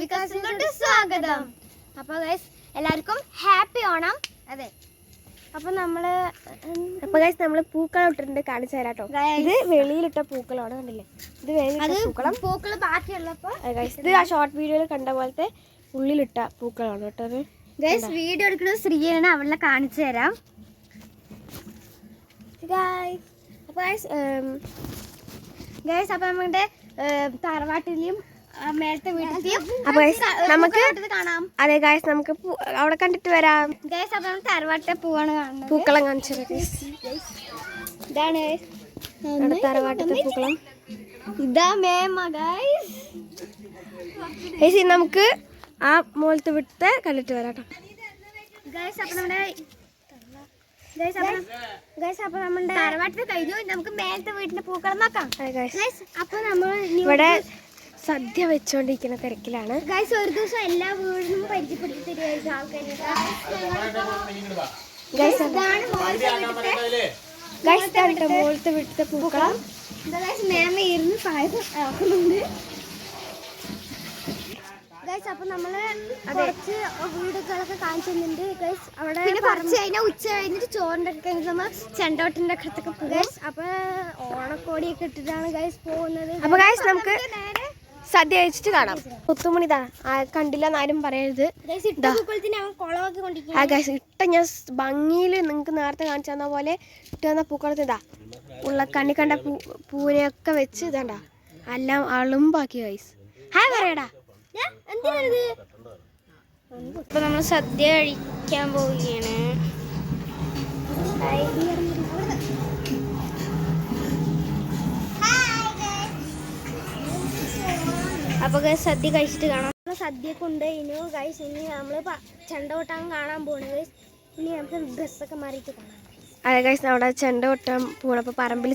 ദേവികാസിലോട്ട് സ്വാഗതം. അപ്പോൾ ഗൈസ് എല്ലാവർക്കും ഹാപ്പി ഓണം. അതെ, അപ്പോൾ നമ്മൾ പൂക്കളം ഇട്ടിട്ടുണ്ട്, കാണിച്ചു തരാം കേട്ടോ. ഇത് വെളിയിലിട്ട പൂക്കളമാണ്, കണ്ടില്ലേ? ഇത് വെളിയിലിട്ട പൂക്കളം. പൂക്കൾ ബാക്കിയുള്ളപ്പോൾ ഇത് ആ ഷോർട്ട് വീഡിയോയിൽ കണ്ട പോലത്തെ ഉള്ളിലിട്ട പൂക്കളാണ് കേട്ടോ. ഗൈസ് വീഡിയോ എടുക്കുന്നത് ശ്രീയാണ്, അവളെ കാണിച്ചു തരാം. അപ്പോൾ നമ്മുടെ തറവാട്ടിലെയും മേലത്തെ വീട്ടിലെയും നമുക്ക് കാണാം. അതെ ഗൈസ്, നമുക്ക് അവിടെ കണ്ടിട്ട് വരാം. ഗൈസ് അപ്പോൾ നമ്മൾ തറവാട്ടിലെ പൂവാണ് കാണുന്നത്. പൂക്കളം കാണിച്ചത് ഇതാണ് തറവാട്ടിലെ പൂക്കളം. ഇതാ മേമ ഗൈസ്. നമുക്ക് ആ മോളത്തെ വിട്ട് കണ്ടിട്ട് വരാം കേട്ടോ. ഗൈസ് അപ്പോൾ നമ്മുടെ തറവാട്ടിൽ കഴിഞ്ഞു. നമുക്ക് മേലത്തെ വീട്ടിന്റെ പൂക്കളം നോക്കാം. അപ്പൊ നമ്മൾ ഇവിടെ സദ്യ വെച്ചോണ്ടിരിക്കുന്ന തിരക്കിലാണ്. ഗൈസ് ഒരു ദിവസം എല്ലാ വീടിനും പരിചയപ്പെടുത്തി തരുമായിരിക്കും ആൾക്കാർക്ക്. മോളത്തെ വീട്ടിലെ പൂക്കളം. മേമ ഇരുന്ന് പായസം ആക്കുന്നുണ്ട്. ഗൈസ് അപ്പോൾ നമ്മള് കുറച്ച് വീടുകളൊക്കെ കാണിച്ചു തരുന്നുണ്ട്. ഗൈസ് അവിടെ കുറച്ച് കഴിഞ്ഞാൽ ഉച്ച കഴിഞ്ഞിട്ട് ചോറിൻ്റെ ഒക്കെ കഴിഞ്ഞിട്ട് നമ്മൾ ചെണ്ടോട്ടിൻ്റെ അടുത്തൊക്കെ പോകും. അപ്പോൾ ഓണക്കോടിയൊക്കെ ഇട്ടിട്ടാണ് ഗൈസ് പോകുന്നത്. അപ്പോൾ ഗൈസ് നമുക്ക് സദ്യ കഴിച്ചിട്ട് കാണാം. പുത്തുമണി കണ്ടില്ല എന്നാരും പറയരുത്. ഇട്ട ഞാൻ ഭംഗിയിൽ നിങ്ങൾക്ക് നേരത്തെ കാണിച്ചു തന്ന പോലെ ഇട്ട് തന്ന പൂക്കളത്തിൽ ഉള്ള കണ്ണി കണ്ട പൂരയൊക്കെ വെച്ച് ഇതാണ്ട എല്ലാം അളുമ്പാക്കി ഗൈസ്. ഹായ് പറയടാ. ഇപ്പൊ നമ്മൾ സദ്യ കഴിക്കാൻ പോവുകയാണ്. അപ്പൊ സദ്യ കഴിച്ചിട്ട് കാണാം. സദ്യയൊക്കെ ഉണ്ട് ഇനി ഗൈസ്. ഇനി നമ്മള് ചെണ്ട കൊട്ടാൻ കാണാൻ പോണു ഗൈസ്. ഇനി നമുക്ക് ഡ്രസ്സൊക്കെ മാറിയിട്ട് കാണാം. അതെ ഗൈസ്, അവിടെ ചെണ്ട കൊട്ടാൻ പോകണം. അപ്പൊ പറമ്പിൽ